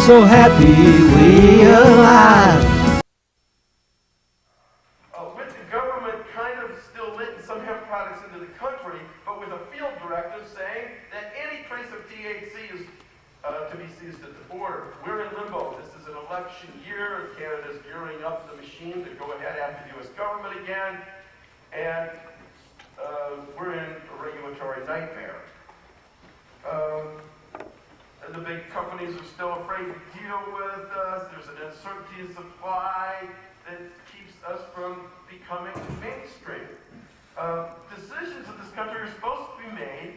so happy we alive. With the government kind of still letting some hemp products into the country, but with a field directive saying that any trace of THC is to be seized at the border. We're in limbo. This is an election year. Canada's gearing up the machine to go ahead after the U.S. government again, and we're in a regulatory nightmare. The big companies are still afraid to deal with us. There's an uncertainty in supply that keeps us from becoming mainstream. Decisions in this country are supposed to be made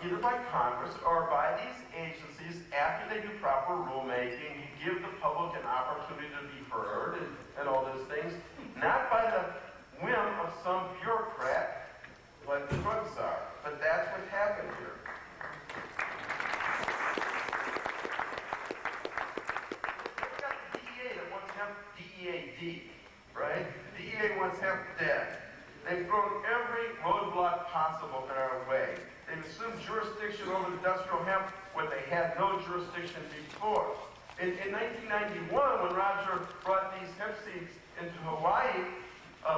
either by Congress or by these agencies after they do proper rulemaking, give the public an opportunity to be heard and all those things, not by the whim of some bureaucrat like the drug czar. But that's what happened here. DEAD, right? The DEA wants hemp dead. They've thrown every roadblock possible in our way. They've assumed jurisdiction over industrial hemp when they had no jurisdiction before. In 1991, when Roger brought these hemp seeds into Hawaii,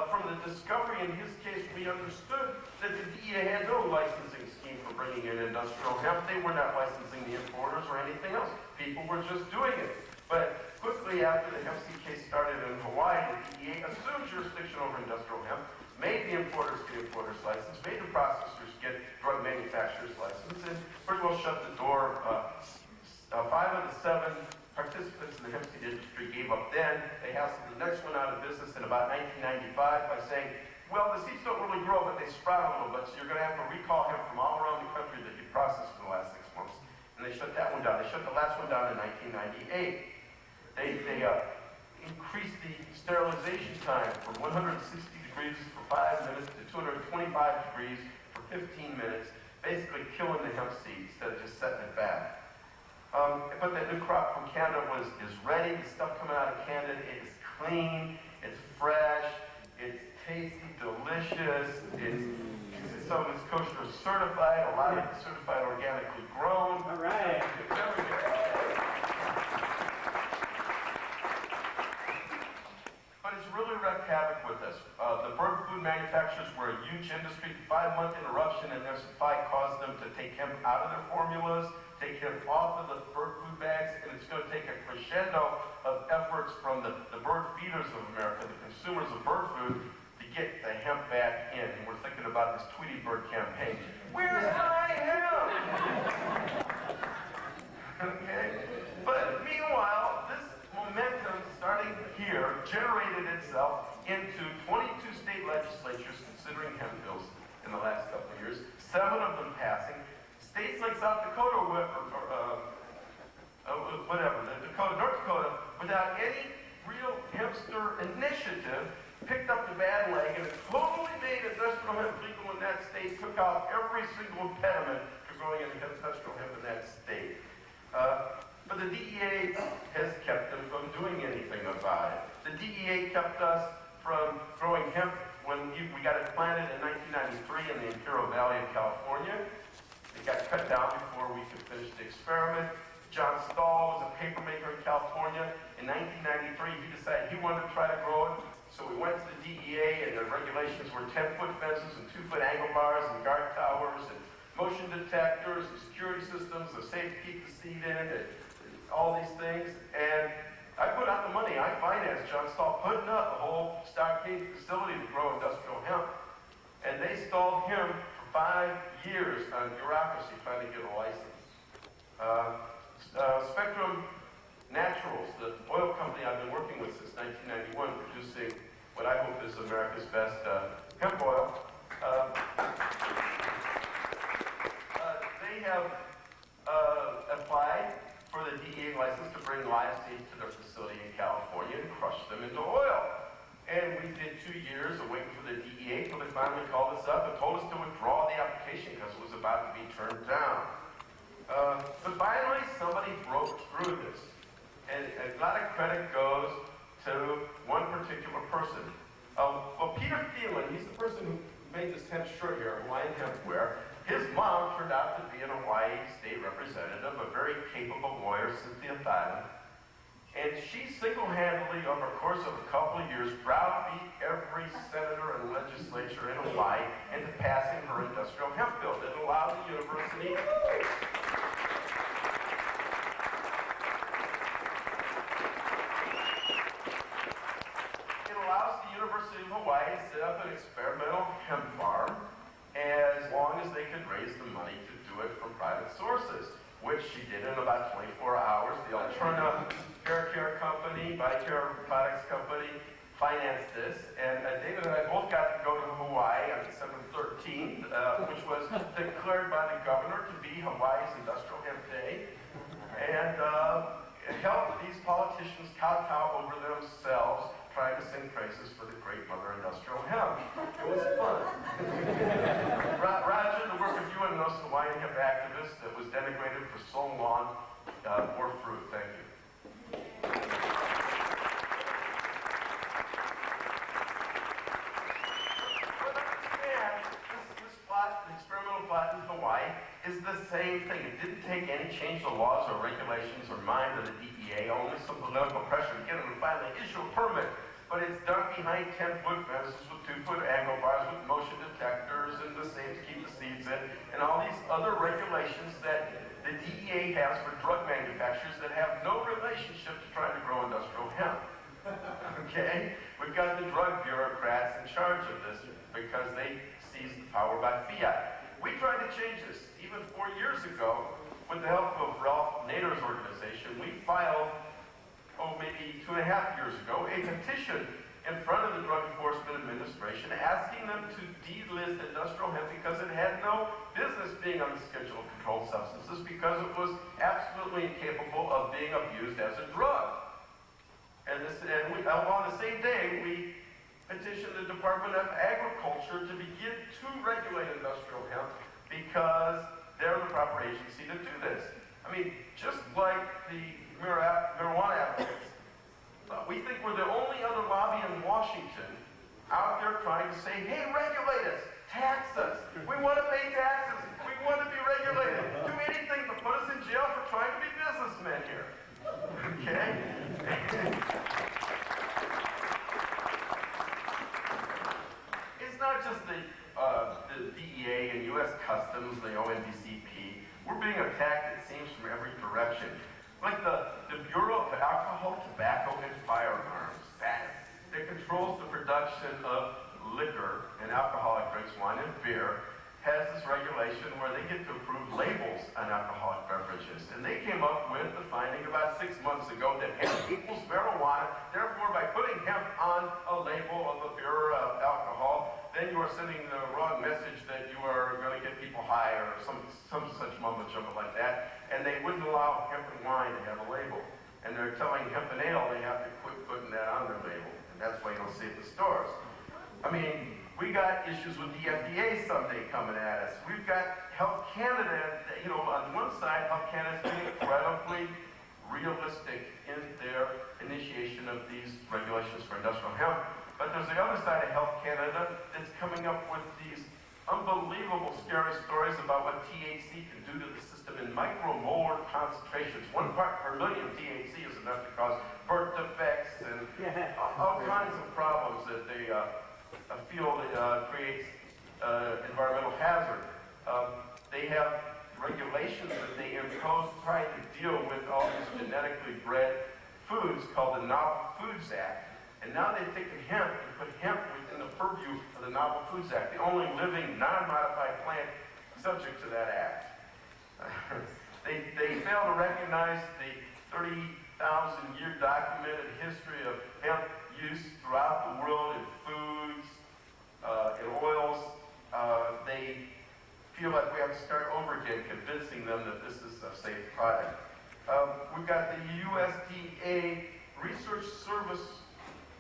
from the discovery in his case, we understood that the DEA had no licensing scheme for bringing in industrial hemp. They were not licensing the importers or anything else. People were just doing it. But quickly after the hemp seed case started in Hawaii, the DEA assumed jurisdiction over industrial hemp, made the importers get importers license, made the processors get drug manufacturers license, and pretty well shut the door. 5 of the 7 participants in the hemp seed industry gave up then. They hassled the next one out of business in about 1995 by saying, well, the seeds don't really grow, but they sprout a little bit, so you're going to have to recall hemp from all around the country that you processed for the last 6 months. And they shut that one down. They shut the last one down in 1998. They increased the sterilization time from 160 degrees for 5 minutes to 225 degrees for 15 minutes, basically killing the hemp seed instead of just setting it back. But that new crop from Canada is ready. The stuff coming out of Canada is clean, it's fresh, it's tasty, delicious, some of it's kosher certified, a lot of it's certified organically grown. All right. But it's really wreaked havoc with us. The bird food manufacturers were a huge industry. 5-month interruption in their supply caused them to take hemp out of their formulas, take hemp off of the bird food bags, and it's going to take a crescendo of efforts from the bird feeders of America, the consumers of bird food, to get the hemp back in. And we're thinking about this Tweety Bird campaign. Where's my hemp? Okay? But meanwhile, this momentum starting here generated itself into 22 state legislatures considering hemp bills in the last couple of years, 7 of them passing. States like South Dakota North Dakota, without any real hempster initiative, picked up the bad leg and totally made industrial hemp legal in that state, took out every single impediment to growing industrial hemp in that state. But the DEA has kept them from doing anything about it. The DEA kept us from growing hemp when we got it planted in 1993 in the Imperial Valley of California. It got cut down before we could finish the experiment. John Stahl was a paper maker in California. In 1993, he decided he wanted to try to grow it. So we went to the DEA, and the regulations were 10-foot fences and 2-foot angle bars and guard towers and motion detectors and security systems, a safe to keep the seed in, and all these things. And I put out the money. I financed John Stahl putting up a whole stockade facility to grow industrial hemp. And they stalled him for 5 years on bureaucracy trying to get a license. Spectrum Naturals, the oil company I've been working with since 1991, producing what I hope is America's best hemp oil. They have applied for the DEA license to bring live seeds to their facility in California and crush them into oil. And we did 2 years of waiting for the DEA until they finally called us up and told us to withdraw the application because it was about to be turned down. But finally, somebody broke through this. And a lot of credit goes to one particular person. Well, Peter Thielen, he's the person who made this hemp shirt here, Hawaiian hemp wear. His mom turned out to be an Hawaii state representative, a very capable lawyer, Cynthia Thailand. And she single-handedly, over the course of a couple of years, browbeat every senator and legislature in Hawaii into passing her industrial hemp bill that allowed the university of Hawaii to set up an experimental hemp farm as long as they could raise the money to do it from private sources, which she did in about 24 hours. The Alterna Hair Care Company, Bicare Products Company, financed this, and David and I both got to go to Hawaii on December 13th, which was declared by the governor to be Hawaii's Industrial Hemp Day, and helped these politicians kowtow over themselves, trying to sing praises for the great mother industrial hemp. It was fun. Roger, the work of you and those Hawaiian hemp activists that was denigrated for so long bore fruit. Thank you. But understand, this plot, the experimental plot in Hawaii, is the same thing. It didn't take any change of laws or regulations or mind of the DEA, only some political pressure to get them to finally issue a permit. But it's done behind 10-foot fences with 2-foot angle bars with motion detectors and the same to keep the seeds in, and all these other regulations that the DEA has for drug manufacturers that have no relationship to trying to grow industrial hemp. Okay? We've got the drug bureaucrats in charge of this because they seized the power by fiat. We tried to change this. Even 4 years ago, with the help of Ralph Nader's organization, we filed maybe 2.5 years ago, a petition in front of the Drug Enforcement Administration asking them to delist industrial hemp because it had no business being on the schedule of controlled substances because it was absolutely incapable of being abused as a drug. And on the same day, we petitioned the Department of Agriculture to begin to regulate industrial hemp because they're the proper agency to do this. I mean, just like the marijuana advocates, we think we're the only other lobby in Washington out there trying to say, hey, regulate us, tax us. We want to pay taxes. We want to be regulated. Do anything but put us in jail for trying to be businessmen here. Okay? It's not just the DEA and U.S. Customs, the ONDCP. We're being attacked, it seems, from every direction. Like the Bureau of Alcohol, Tobacco, and Firearms, that controls the production of liquor and alcoholic drinks, wine and beer, has this regulation where they get to approve labels on alcoholic beverages. And they came up with the finding about 6 months ago that hemp equals marijuana. Therefore, by putting hemp on a label of a beer or alcohol, then you are sending the wrong message that you are going to get people high or some such mumbo jumbo like that. And they wouldn't allow hemp and wine to have a label. And they're telling hemp and ale they have to quit putting that on their label. And that's why you don't see it in the stores. I mean, we got issues with the FDA someday coming at us. We've got Health Canada, on one side, Health Canada's been incredibly realistic in their initiation of these regulations for industrial hemp. But there's the other side of Health Canada that's coming up with these unbelievable scary stories about what THC can do to the system in micromolar concentrations. 1 part per million THC is enough to cause birth defects and all kinds of problems that they feel creates environmental hazard. They have regulations that they impose trying to deal with all these genetically bred foods called the Novel Foods Act. And now they've taken hemp and put hemp within the purview of the Novel Foods Act, the only living, non-modified plant subject to that act. They fail to recognize the 30,000-year documented history of hemp use throughout the world in foods, in oils. They feel like we have to start over again convincing them that this is a safe product. We've got the USDA Research Service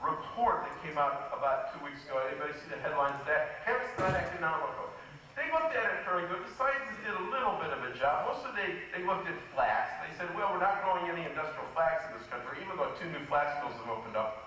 report that came out about 2 weeks ago. Anybody see the headlines of that? Hemp's not economical. They looked at it very good. The scientists did a little bit of a job. Mostly they looked at flax. They said, well, we're not growing any industrial flax in this country, even though 2 new flax mills have opened up.